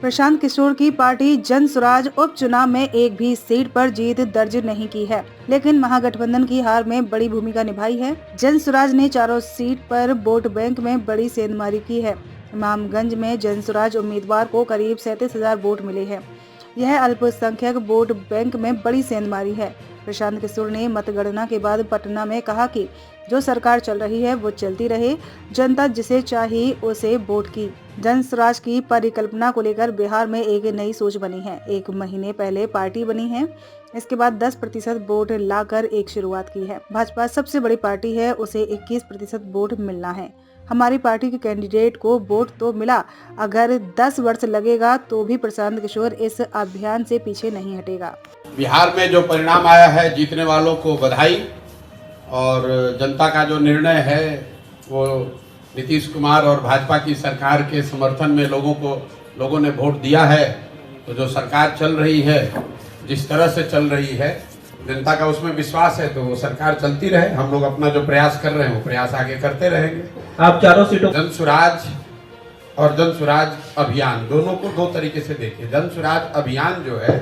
प्रशांत किशोर की पार्टी जन स्वराज उपचुनाव में एक भी सीट पर जीत दर्ज नहीं की है, लेकिन महागठबंधन की हार में बड़ी भूमिका निभाई है। जन स्वराज ने चारों सीट पर वोट बैंक में बड़ी सेंधमारी की है। इमामगंज में जन स्वराज उम्मीदवार को करीब 37,000 वोट मिले हैं। यह अल्पसंख्यक वोट बैंक में बड़ी सेंधमारी है। प्रशांत किशोर ने मतगणना के बाद पटना में कहा कि जो सरकार चल रही है वो चलती रहे, जनता जिसे चाहिए उसे वोट की। जन स्वराज की परिकल्पना को लेकर बिहार में एक नई सोच बनी है। 1 महीने पहले पार्टी बनी है, इसके बाद 10% वोट लाकर एक शुरुआत की है। भाजपा सबसे बड़ी पार्टी है, उसे 21% वोट मिलना है। हमारी पार्टी के कैंडिडेट को वोट तो मिला, अगर 10 वर्ष लगेगा तो भी प्रशांत किशोर इस अभियान से पीछे नहीं हटेगा। बिहार में जो परिणाम आया है, जीतने वालों को बधाई। और जनता का जो निर्णय है वो नीतीश कुमार और भाजपा की सरकार के समर्थन में लोगों ने वोट दिया है। तो जो सरकार चल रही है, जिस तरह से चल रही है, जनता का उसमें विश्वास है, तो वो सरकार चलती रहे। हम लोग अपना जो प्रयास कर रहे हैं वो प्रयास आगे करते रहेंगे। आप चारों सीटों जन स्वराज और जन स्वराज अभियान दोनों को दो तरीके से देखिए। जन स्वराज अभियान जो है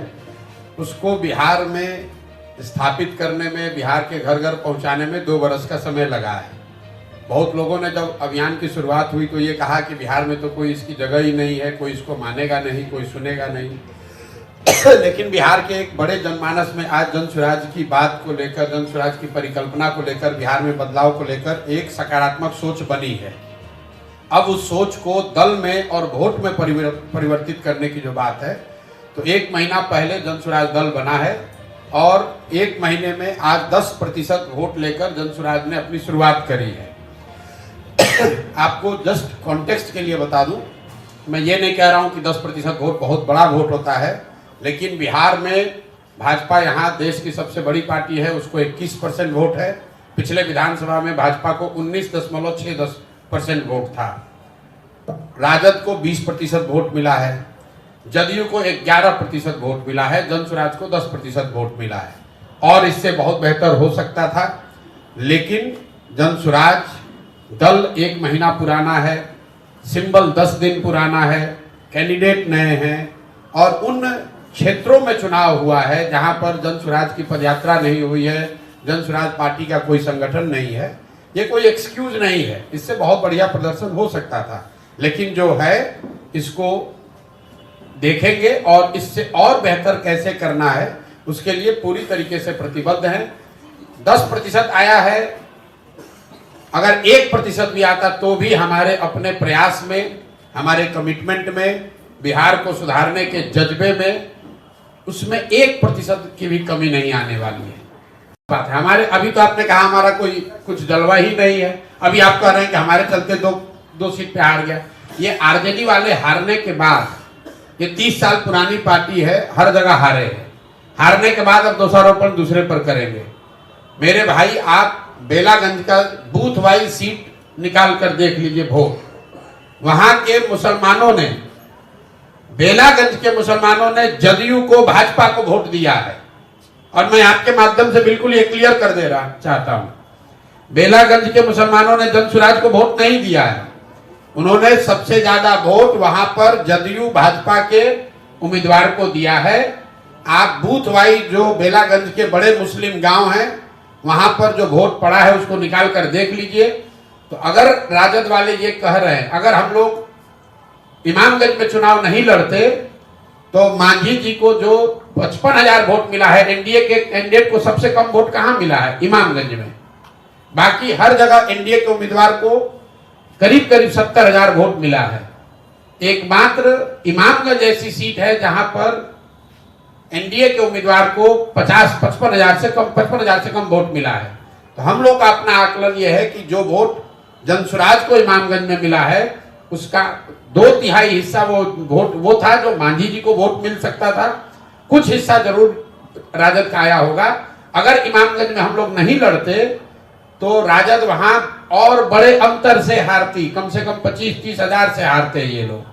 उसको बिहार में स्थापित करने में, बिहार के घर घर पहुंचाने में 2 वर्ष का समय लगा है। बहुत लोगों ने जब अभियान की शुरुआत हुई तो ये कहा कि बिहार में तो कोई इसकी जगह ही नहीं है, कोई इसको मानेगा नहीं, कोई सुनेगा नहीं। लेकिन बिहार के एक बड़े जनमानस में आज जन स्वराज की बात को लेकर, जन स्वराज की परिकल्पना को लेकर, बिहार में बदलाव को लेकर एक सकारात्मक सोच बनी है। अब उस सोच को दल में और वोट में परिवर्तित करने की जो बात है, तो 1 महीना पहले जन स्वराज दल बना है और 1 महीने में आज 10% वोट लेकर जन स्वराज ने अपनी शुरुआत करी है। आपको जस्ट कॉन्टेक्स्ट के लिए बता दूं, मैं ये नहीं कह रहा हूं कि 10% वोट बहुत बड़ा वोट होता है, लेकिन बिहार में भाजपा यहाँ देश की सबसे बड़ी पार्टी है, उसको 21% वोट है। पिछले विधानसभा में भाजपा को 19.6% वोट था। राजद को 20% वोट मिला है, जदयू को 11% वोट मिला है, जन स्वराज को 10% वोट मिला है। और इससे बहुत बेहतर हो सकता था, लेकिन जन स्वराज दल 1 महीना पुराना है, सिंबल 10 दिन पुराना है, कैंडिडेट नए हैं और उन क्षेत्रों में चुनाव हुआ है जहां पर जन स्वराज की पदयात्रा नहीं हुई है, जन स्वराज पार्टी का कोई संगठन नहीं है। ये कोई एक्सक्यूज नहीं है, इससे बहुत बढ़िया प्रदर्शन हो सकता था, लेकिन जो है इसको देखेंगे और इससे और बेहतर कैसे करना है उसके लिए पूरी तरीके से प्रतिबद्ध हैं। 10% आया है, अगर 1% भी आता तो भी हमारे अपने प्रयास में, हमारे कमिटमेंट में, बिहार को सुधारने के जज्बे में, उसमें 1% की भी कमी नहीं आने वाली है। बात है हमारे, अभी तो आपने कहा हमारा कोई कुछ जलवा ही नहीं है, अभी आप कह रहे हैं कि हमारे चलते दो सीट पे हार गया। ये आरजेडी वाले हारने के बाद, ये 30 साल पुरानी पार्टी है, हर जगह हारे हैं। हारने के बाद अब दोषारोपण दूसरे पर करेंगे। मेरे भाई, आप बेलागंज का बूथ वाइज सीट निकाल कर देख लीजिए वोट। वहां के मुसलमानों ने, बेलागंज के मुसलमानों ने जदयू को, भाजपा को वोट दिया है। और मैं आपके माध्यम से बिल्कुल ये क्लियर कर दे रहा चाहता हूं, बेलागंज के मुसलमानों ने जन स्वराज को वोट नहीं दिया है। उन्होंने सबसे ज्यादा वोट वहां पर जदयू भाजपा के उम्मीदवार को दिया है। आप बूथ वाइज जो बेलागंज के बड़े मुस्लिम गांव हैं वहां पर जो वोट पड़ा है उसको निकाल कर देख लीजिए। तो अगर राजद वाले ये कह रहे हैं, अगर हम लोग इमामगंज में चुनाव नहीं लड़ते तो मांझी जी को जो 55,000 वोट मिला है, एनडीए के कैंडिडेट को सबसे कम वोट कहां मिला है? इमामगंज में। बाकी हर जगह एनडीए के उम्मीदवार को करीब 70,000 वोट मिला है। एकमात्र इमामगंज ऐसी सीट है जहां पर एनडीए के उम्मीदवार को 55,000 से कम वोट मिला है। तो हम लोग का अपना आकलन यह है कि जो वोट जन स्वराज को इमामगंज में मिला है उसका 2/3 हिस्सा वो था जो मांझी जी को वोट मिल सकता था। कुछ हिस्सा जरूर राजद का आया होगा। अगर इमामगंज में हम लोग नहीं लड़ते तो राजद वहां और बड़े अंतर से हारती, कम से कम 25-30 हजार से हारते ये लोग।